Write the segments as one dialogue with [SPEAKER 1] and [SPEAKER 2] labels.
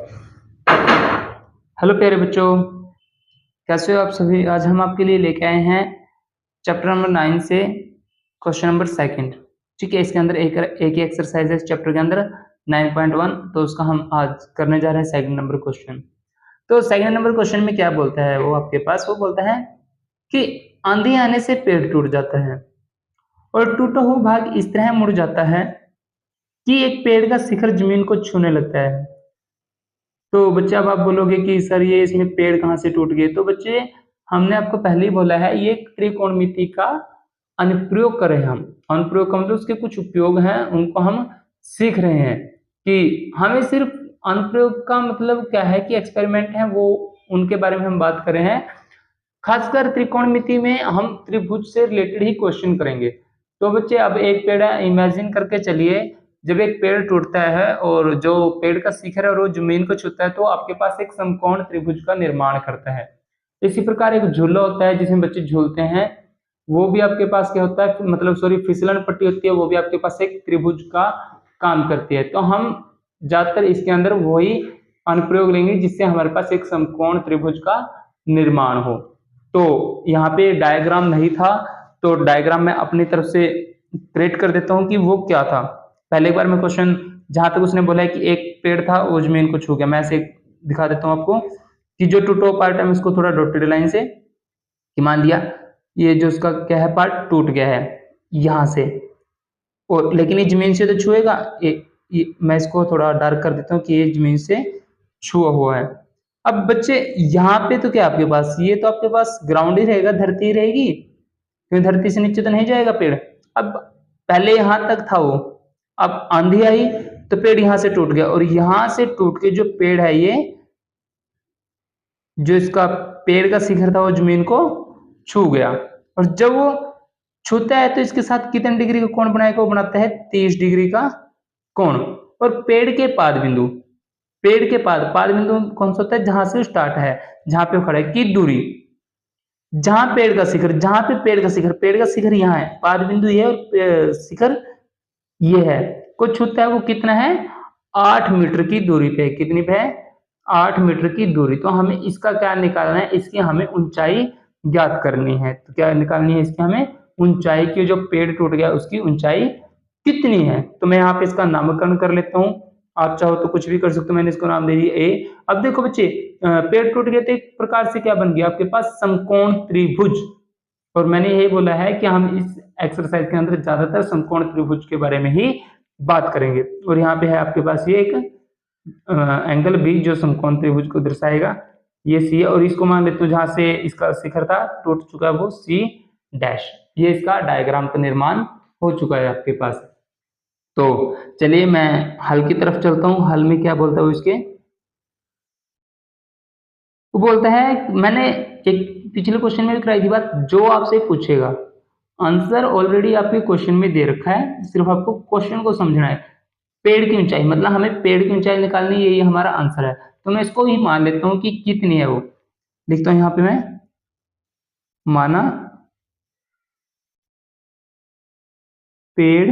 [SPEAKER 1] Hello प्यारे बच्चों, कैसे हो आप सभी। आज हम आपके लिए लेके आए हैं चैप्टर नंबर 9 से क्वेश्चन नंबर सेकंड। ठीक है, इसके अंदर एक ही एक्सरसाइज है इस चैप्टर के अंदर 9.1, तो उसका हम आज करने जा रहे हैं सेकंड नंबर क्वेश्चन। तो सेकंड नंबर क्वेश्चन में क्या बोलता है वो आपके पास, वो बोलता है कि आंधी आने से पेड़ टूट जाता है और टूटा हुआ भाग इस तरह मुड़ जाता है कि एक पेड़ का शिखर जमीन को छूने लगता है। तो बच्चे अब आप बोलोगे कि सर ये इसमें पेड़ कहाँ से टूट गए। तो बच्चे हमने आपको पहले ही बोला है, ये त्रिकोणमिति का अनुप्रयोग कर रहे हैं हम। अनुप्रयोग का मतलब उसके कुछ उपयोग हैं, उनको हम सीख रहे हैं कि हमें सिर्फ अनुप्रयोग का मतलब क्या है कि एक्सपेरिमेंट है, वो उनके बारे में हम बात कर रहे हैं। खासकर त्रिकोणमिति में हम त्रिभुज से रिलेटेड ही क्वेश्चन करेंगे। तो बच्चे अब एक पेड़ है, इमेजिन करके चलिए, जब एक पेड़ टूटता है और जो पेड़ का शिखर है और वो जमीन को छूता है तो आपके पास एक समकोण त्रिभुज का निर्माण करता है। इसी प्रकार एक झूला होता है जिसमें बच्चे झूलते हैं, वो भी आपके पास क्या होता है, मतलब सॉरी फिसलन पट्टी होती है, वो भी आपके पास एक त्रिभुज का काम करती है। तो हम ज्यादातर इसके अंदर वही अनुप्रयोग लेंगे जिससे हमारे पास एक समकोण त्रिभुज का निर्माण हो। तो यहाँ पे डायग्राम नहीं था, तो डायग्राम मैं अपनी तरफ से क्रिएट कर देता हूँ कि वो क्या था। पहले एक बार मैं क्वेश्चन जहां तक उसने बोला है कि एक पेड़ था वो जमीन को छू गया, मैं ऐसे दिखा देता हूँ आपको कि जो टूटो पार्ट है इसको थोड़ा डॉटेड लाइन से कि मान लिया ये जो उसका क्या है पार्ट टूट गया है यहां से, और लेकिन ये जमीन से तो छुएगा। मैं इसको थोड़ा डार्क कर देता हूँ कि ये जमीन से छुआ हुआ है। अब बच्चे यहाँ पे तो क्या आपके पास, ये तो आपके पास ग्राउंड ही रहेगा, धरती ही रहेगी, क्योंकि धरती से नीचे तो नहीं जाएगा पेड़। अब पहले यहां तक था वो, अब आंधी आई तो पेड़ यहां से टूट गया और यहां से टूट के जो पेड़ है ये, जो इसका पेड़ का शिखर था वो जमीन को छू गया। और जब वो छूता है तो इसके साथ कितने डिग्री का कोण बनाएगा, वो बनाता है 30 डिग्री का कोण। और पेड़ के पाद बिंदु, पेड़ के पाद बिंदु कौन सा होता है, जहां से स्टार्ट है, जहां पे खड़ा है की दूरी, जहां पेड़ का शिखर, जहां पे पेड़ का शिखर यहाँ है, पाद बिंदु ये और शिखर ये है, को छूता है वो कितना है 8 मीटर की दूरी पे। कितनी पे है 8 मीटर की दूरी। तो हमें इसका क्या निकालना है, इसकी हमें ऊंचाई ज्ञात करनी है। तो क्या निकालनी है इसकी हमें ऊंचाई की, जो पेड़ टूट गया उसकी ऊंचाई कितनी है। तो मैं यहाँ पे इसका नामकरण कर लेता हूँ, आप चाहो तो कुछ भी कर सकते हो, मैंने इसको नाम दे दिया ए। अब देखो बच्चे पेड़ टूट गए तो एक प्रकार से क्या बन गया आपके पास समकोण त्रिभुज। और मैंने यही बोला है कि हम इस एक्सरसाइज के अंदर ज्यादातर समकोण त्रिभुज के बारे में ही बात करेंगे। और यहाँ पे है आपके पास ये एक एंगल बी जो समकोण त्रिभुज को दर्शाएगा, ये सी है। और इसको मान लेते हो जहां से इसका शिखर था टूट चुका है वो सी डैश। ये इसका डायग्राम का निर्माण हो चुका है आपके पास। तो चलिए मैं हल की तरफ चलता हूँ। हल में क्या बोलता हूँ इसके, वो बोलता है, मैंने एक पिछले क्वेश्चन में भी कराई थी बात, जो आपसे पूछेगा आंसर ऑलरेडी आपके क्वेश्चन में दे रखा है, सिर्फ आपको क्वेश्चन को समझना है। पेड़ की ऊंचाई मतलब हमें पेड़ की ऊंचाई निकालनी है, यही हमारा आंसर है। तो मैं इसको ही मान लेता हूँ कि कितनी है वो, लिखता हूँ यहाँ पे मैं, माना पेड़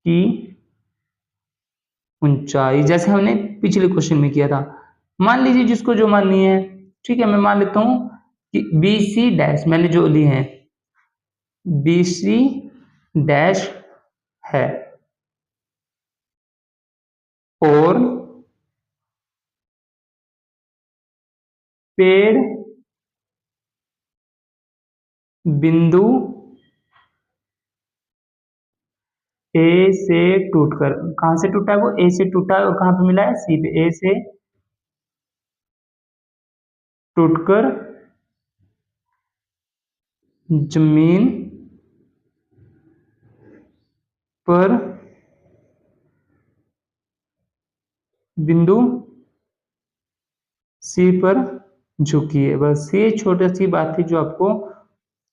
[SPEAKER 1] की ऊंचाई, जैसे हमने पिछले क्वेश्चन में किया था। मान लीजिए जिसको जो माननी है, ठीक है। मैं मान लेता हूं कि बी सी डैश, मैंने जो ली है बी सी डैश है, और पेड़ बिंदु ए से टूटकर, कहां से टूटा है वो, ए से टूटा है और कहां पे मिला है सी पे, ए से टूटकर जमीन पर बिंदु सी पर झुकी है। बस ये छोटी सी बात थी जो आपको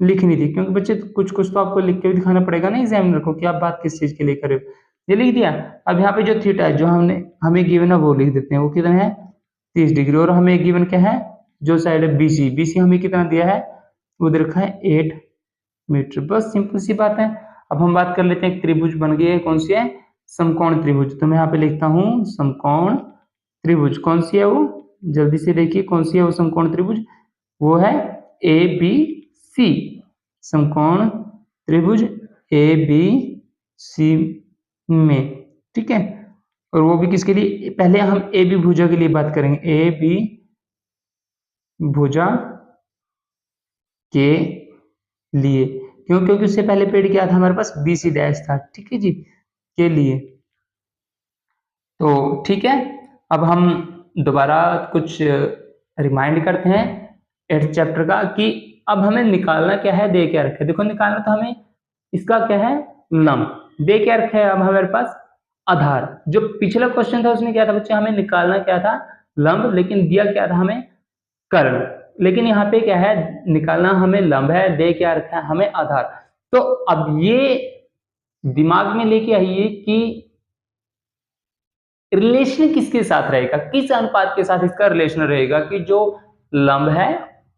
[SPEAKER 1] लिखनी थी, क्योंकि बच्चे कुछ कुछ तो आपको लिख के भी दिखाना पड़ेगा ना एग्जामिनर को कि आप बात किस चीज के लिए कर रहे हो। ये लिख दिया। अब यहाँ पे जो थीटा है जो हमें गिवन है वो लिख देते हैं, वो कितना है 30 डिग्री। और हमें गिवन क्या है, जो साइड है बीसी, बीसी हमें कितना दिया है, वो दे रखा है 8 मीटर। बस सिंपल सी बात है। अब हम बात कर लेते हैं, एक त्रिभुज बन गई है, कौन सी है, समकोण त्रिभुज। तो मैं यहाँ पे लिखता हूँ समकोण त्रिभुज कौन सी है वो, जल्दी से देखिए कौन सी है वो समकोण त्रिभुज, वो है ए बी सी, समकोण त्रिभुज ए बी सी में, ठीक है। और वो भी किसके लिए, पहले हम ए बी भुजा के लिए बात करेंगे, ए बी भुजा के लिए, क्यों, क्योंकि उससे पहले पेड़ क्या था हमारे पास, बी सी डैश था, ठीक है जी, के लिए। तो ठीक है, अब हम दोबारा कुछ रिमाइंड करते हैं 8th चैप्टर का, कि अब हमें निकालना क्या है, दे क्या रखा है। देखो निकालना तो हमें इसका क्या है, लंब, दे क्या रखा है अब हमारे पास, आधार। जो पिछला क्वेश्चन था उसमें क्या था बच्चे, हमें निकालना क्या था, लंब, लेकिन दिया क्या था हमें, कर्ण। लेकिन यहाँ पे क्या है, निकालना हमें लंब है, दे क्या रखा है हमें, आधार। तो अब ये दिमाग में लेके आइए कि रिलेशन किसके साथ रहेगा, किस अनुपात के साथ इसका रिलेशन रहेगा, कि जो लंब है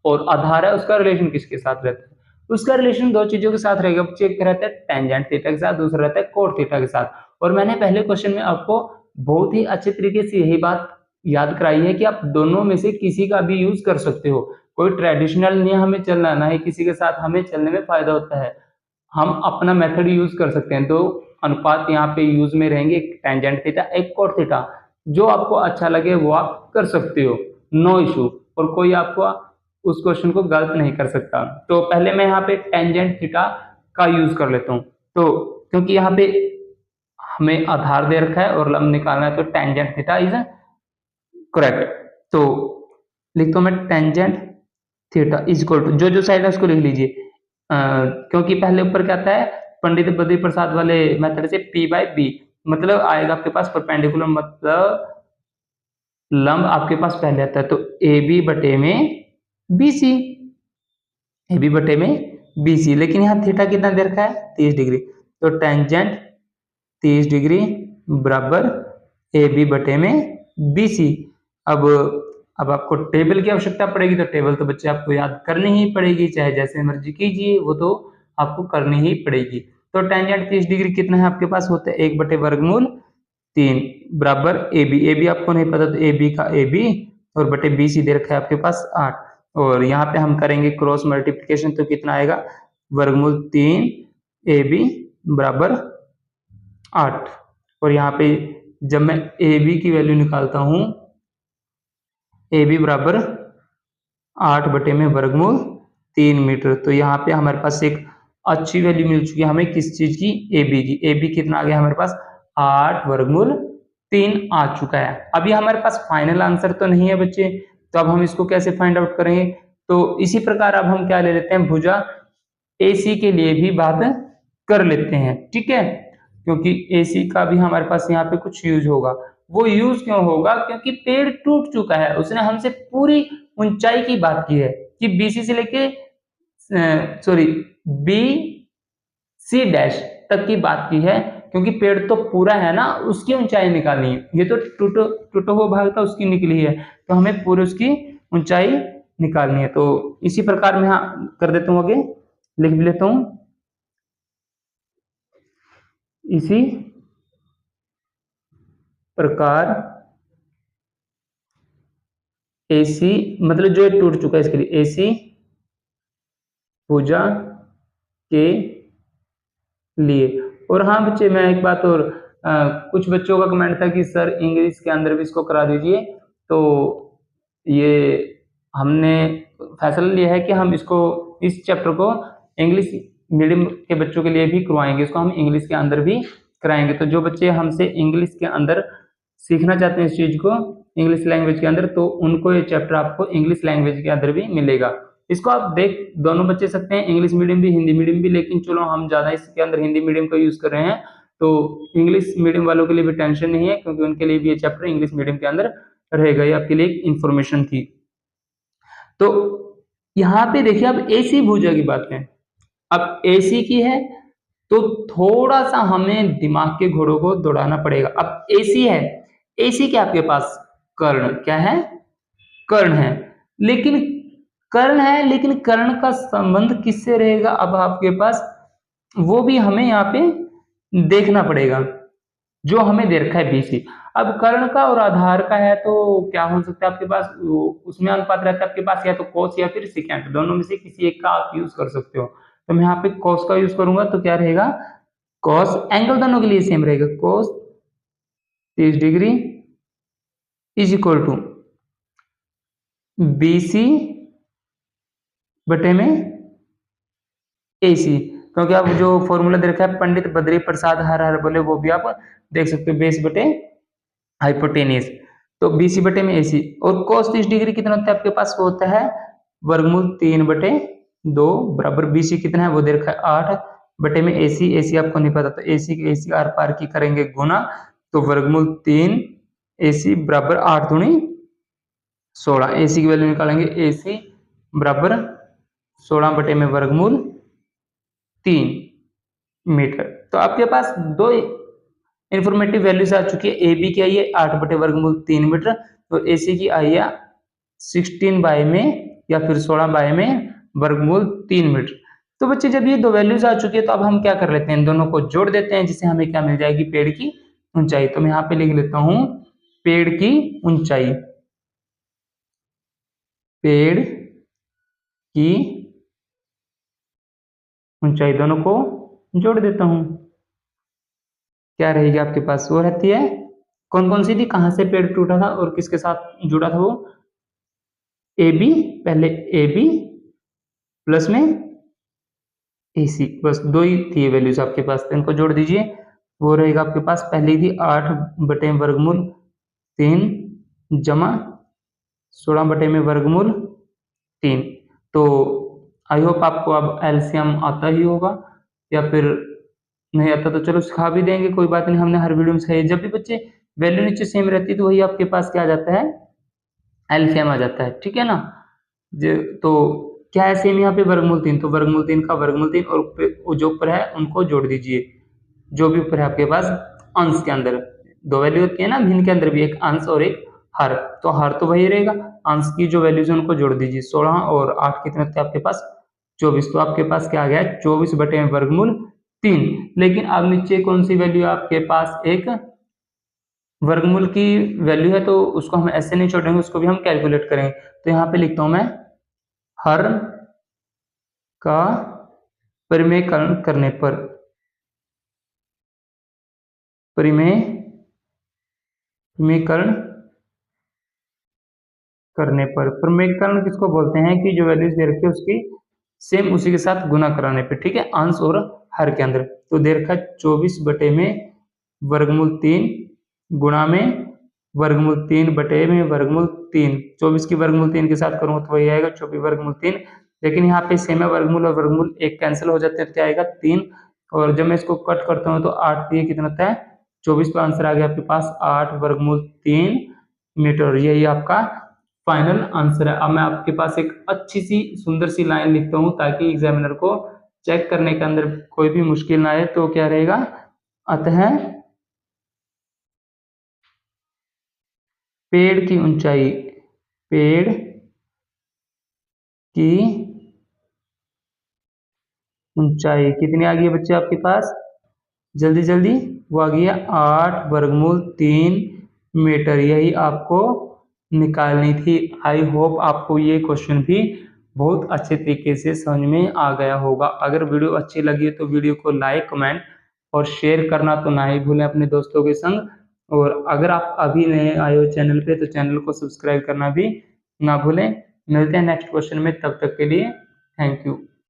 [SPEAKER 1] और आधार है उसका रिलेशन किसके साथ रहता है। उसका रिलेशन दो चीजों के साथ रहेगा, एक रहता है टेंजेंट थीटा के साथ, दूसरा रहता है कोट थीटा के साथ। और मैंने पहले क्वेश्चन में आपको बहुत ही अच्छे तरीके से यही बात याद कराई है कि आप दोनों में से किसी का भी यूज कर सकते हो, कोई ट्रेडिशनल नहीं हमें चलना, ना ही किसी के साथ हमें चलने में फायदा होता है, हम अपना मेथड यूज कर सकते हैं। दो अनुपात यहाँ पे यूज में रहेंगे, एक टेंजेंट थीटा, एक कोट थीटा, जो आपको अच्छा लगे वो आप कर सकते हो, नो इशू, और कोई आपको उस क्वेश्चन को गलत नहीं कर सकता। तो पहले मैं यहाँ पे टेंजेंट थीटा का यूज कर लेता हूँ, तो क्योंकि यहाँ पे हमें आधार दे रखा है और लंब निकालना है, तो टेंजेंट थीटा इज करेक्ट। तो लिखता हूँ मैं tangent theta is equal to, जो जो साइड है उसको लिख लीजिए, क्योंकि पहले ऊपर क्या आता है, पंडित बद्री प्रसाद वाले मेथड से P बाई बी, मतलब आएगा आपके पास परपेंडिकुलर, मतलब लंब आपके पास पहले आता है, तो ए बी बटे में बी सी, ए बी बटे में बी सी, लेकिन यहाँ थीटा कितना दे रखा है, 30 डिग्री, तो टेंजेंट 30 डिग्री बराबर ए बी बटे में बी सी। अब आपको टेबल की आवश्यकता पड़ेगी, तो टेबल तो बच्चे आपको याद करनी ही पड़ेगी, चाहे जैसे मर्जी कीजिए, वो तो आपको करनी ही पड़ेगी। तो टेंजेंट 30 डिग्री कितना है आपके पास, होता है 1 बटे वर्गमूल 3 बराबर ए बी आपको नहीं पता, तो ए बी का ए बी और बटे बी सी दे रखा है आपके पास 8, और यहाँ पे हम करेंगे क्रॉस मल्टीप्लीकेशन, तो कितना आएगा, वर्गमूल 3 ए बी बराबर 8, और यहाँ पे जब मैं ए बी की वैल्यू निकालता हूँ, ए बी बराबर 8 बटे में वर्गमूल 3 मीटर, तो यहाँ पे हमारे पास एक अच्छी वैल्यू मिल चुकी है हमें, किस चीज की, ए बी की। ए बी कितना आ गया हमारे पास, 8 वर्गमूल 3 आ चुका है। अभी हमारे पास फाइनल आंसर तो नहीं है बच्चे, तो अब हम इसको कैसे फाइंड आउट करेंगे, तो इसी प्रकार अब हम क्या ले लेते हैं, भुजा AC के लिए भी बात कर लेते हैं, ठीक है, क्योंकि AC का भी हमारे पास यहाँ पे कुछ यूज होगा। वो यूज क्यों होगा, क्योंकि पेड़ टूट चुका है, उसने हमसे पूरी ऊंचाई की बात की है, कि BC से लेके सॉरी BC डैश तक की बात की है, क्योंकि पेड़ तो पूरा है ना, उसकी ऊंचाई निकालनी है, ये तो टूटा हुआ भाग था उसकी निकली है, तो हमें पूरे उसकी ऊंचाई निकालनी है। तो इसी प्रकार मैं यहाँ कर देता हूँ, आगे लिख भी लेता हूँ, इसी प्रकार AC, मतलब जो टूट चुका है इसके लिए AC भुजा के लिए। और हाँ बच्चे, मैं एक बात और, कुछ बच्चों का कमेंट था कि सर इंग्लिश के अंदर भी इसको करा दीजिए, तो ये हमने फैसला लिया है कि हम इसको, इस चैप्टर को इंग्लिश मीडियम के बच्चों के लिए भी करवाएंगे, इसको हम इंग्लिश के अंदर भी कराएंगे। तो जो बच्चे हमसे इंग्लिश के अंदर सीखना चाहते हैं इस चीज को, इंग्लिश लैंग्वेज के अंदर, तो उनको ये चैप्टर आपको इंग्लिश लैंग्वेज के अंदर भी मिलेगा। इसको आप देख, दोनों बच्चे सकते हैं, इंग्लिश मीडियम भी हिंदी मीडियम भी, लेकिन चलो हम ज्यादा इसके अंदर हिंदी मीडियम का यूज कर रहे हैं, तो इंग्लिश मीडियम वालों के लिए भी टेंशन नहीं है, क्योंकि उनके लिए भी ये चैप्टर इंग्लिश मीडियम के अंदर रहेगा। ये आपके लिए एक इंफॉर्मेशन थी। तो यहाँ पे देखिए, अब AC भुजा की बात है, अब AC की है, तो थोड़ा सा हमें दिमाग के घोड़ों को दौड़ाना पड़ेगा। अब AC है, AC क्या आपके पास, कर्ण, क्या है, कर्ण है, लेकिन कर्ण है, लेकिन कर्ण का संबंध किससे रहेगा, अब आपके पास वो भी हमें यहाँ पे देखना पड़ेगा, जो हमें दे रखा है BC। अब कर्ण का और आधार का है तो क्या हो सकता है आपके पास, उसमें अनुपात रहता है आपके पास या तो कोस या फिर सिकेंट, दोनों में से किसी एक का आप यूज कर सकते हो। तो मैं यहाँ पे कोस का यूज करूंगा तो क्या रहेगा, कोस एंगल दोनों के लिए सेम रहेगा, cos 30 degree is equal to BC बटे में AC, क्योंकि आप जो फॉर्मूला दे रखा है पंडित बद्री प्रसाद हर हर बोले वो भी आप देख सकते हो, बेस बटे हाइपोटेनियस, तो BC बटे में AC। और cos 30 डिग्री कितना होता है आपके पास, वो होता है वर्गमूल 3 बटे 2 बराबर BC कितना है वो दे रखा है 8 बटे में AC आपको नहीं पता तो AC आर पार की करेंगे गुना, तो वर्गमूल 3 AC बराबर 8 दूनी 16, AC की वैल्यू निकालेंगे, AC बराबर 16 बटे में वर्गमूल 3 मीटर। तो आपके पास दो इंफॉर्मेटिव वैल्यूज आ चुकी है, AB की आई है 8 बटे वर्गमूल 3 मीटर, तो AC की आई है 16 बाय में या फिर 16 बाय में वर्गमूल 3 मीटर। तो बच्चे जब ये दो वैल्यूज आ चुकी है तो अब हम क्या कर लेते हैं, इन दोनों को जोड़ देते हैं, जिससे हमें क्या मिल जाएगी, पेड़ की ऊंचाई। तो मैं यहाँ पे लिख लेता हूं पेड़ की ऊंचाई, पेड़ की ऊंचाई दोनों को जोड़ देता हूं, क्या रहेगी आपके पास, वो रहती है कौन कौन सी थी, कहां से पेड़ टूटा था और किसके साथ जुड़ा था, वो AB, पहले AB प्लस में AC, बस दो ही थी वैल्यूज आपके पास, तो इनको जोड़ दीजिए, वो रहेगा आपके पास पहले थी 8 बटे वर्गमूल 3 जमा 16 बटे में वर्गमूल 3। तो आई होप आपको अब एलसीएम आता ही होगा, या फिर नहीं आता तो चलो सिखा भी देंगे, कोई बात नहीं, हमने हर वीडियो में सिखाई। जब भी बच्चे वैल्यू नीचे सेम रहती है तो वही आपके पास क्या आ जाता है, एलसीएम आ जाता है, ठीक है ना। तो क्या है सेम यहाँ पे वर्गमूल 3, तो वर्गमूल 3 का वर्गमूल 3 और जो ऊपर है उनको जोड़ दीजिए, जो भी ऊपर है आपके पास अंश के अंदर दो वैल्यू होती है ना, भिन्न के अंदर भी एक अंश और एक हर, तो हर तो वही रहेगा, अंश की जो वैल्यूज है उनको जोड़ दीजिए, 16 और 8 कितने होते हैं आपके पास 24, तो आपके पास क्या आ गया 24 बटे वर्गमूल 3। लेकिन अब नीचे कौन सी वैल्यू है आपके पास, एक वर्गमूल की वैल्यू है, तो उसको हम ऐसे नहीं छोड़ेंगे, उसको भी हम कैलकुलेट करेंगे। तो यहाँ पे लिखता हूं मैं हर का परिमेयकरण करने पर, परिमेयकरण करने पर, परिमेयकरण किसको बोलते हैं कि जो वैल्यूज दे रखी है उसकी सेम उसी के साथ गुना कराने पे, ठीक है, अंश और हर के अंदर। तो दे रखा है 24 बटे में वर्गमूल 3 गुणा में वर्गमूल 3 बटे में वर्गमूल 3, 24 की वर्गमूल 3 के साथ करूंगा तो वही आएगा 24 वर्गमूल 3, लेकिन यहाँ पे सेम है वर्गमूल और वर्गमूल एक कैंसिल हो जाते हैं तो क्या आएगा 3, और जब मैं इसको कट करता हूँ तो 8 3 कितना होता है 24, का आंसर आ गया आपके पास 8 वर्गमूल 3 मीटर, यही आपका फाइनल आंसर है। अब मैं आपके पास एक अच्छी सी सुंदर सी लाइन लिखता हूँ ताकि एग्जामिनर को चेक करने के अंदर कोई भी मुश्किल ना आए, तो क्या रहेगा, अतः पेड़ की ऊंचाई, पेड़ की ऊंचाई कितनी आ गई है बच्चे आपके पास, जल्दी जल्दी, वो आ गई है 8 वर्गमूल 3 मीटर, यही आपको निकालनी थी। आई होप आपको ये क्वेश्चन भी बहुत अच्छे तरीके से समझ में आ गया होगा। अगर वीडियो अच्छी लगी है तो वीडियो को लाइक कमेंट और शेयर करना तो ना ही भूलें अपने दोस्तों के संग, और अगर आप अभी नए आए हो चैनल पे तो चैनल को सब्सक्राइब करना भी ना भूलें। मिलते हैं नेक्स्ट क्वेश्चन में, तब तक के लिए थैंक यू।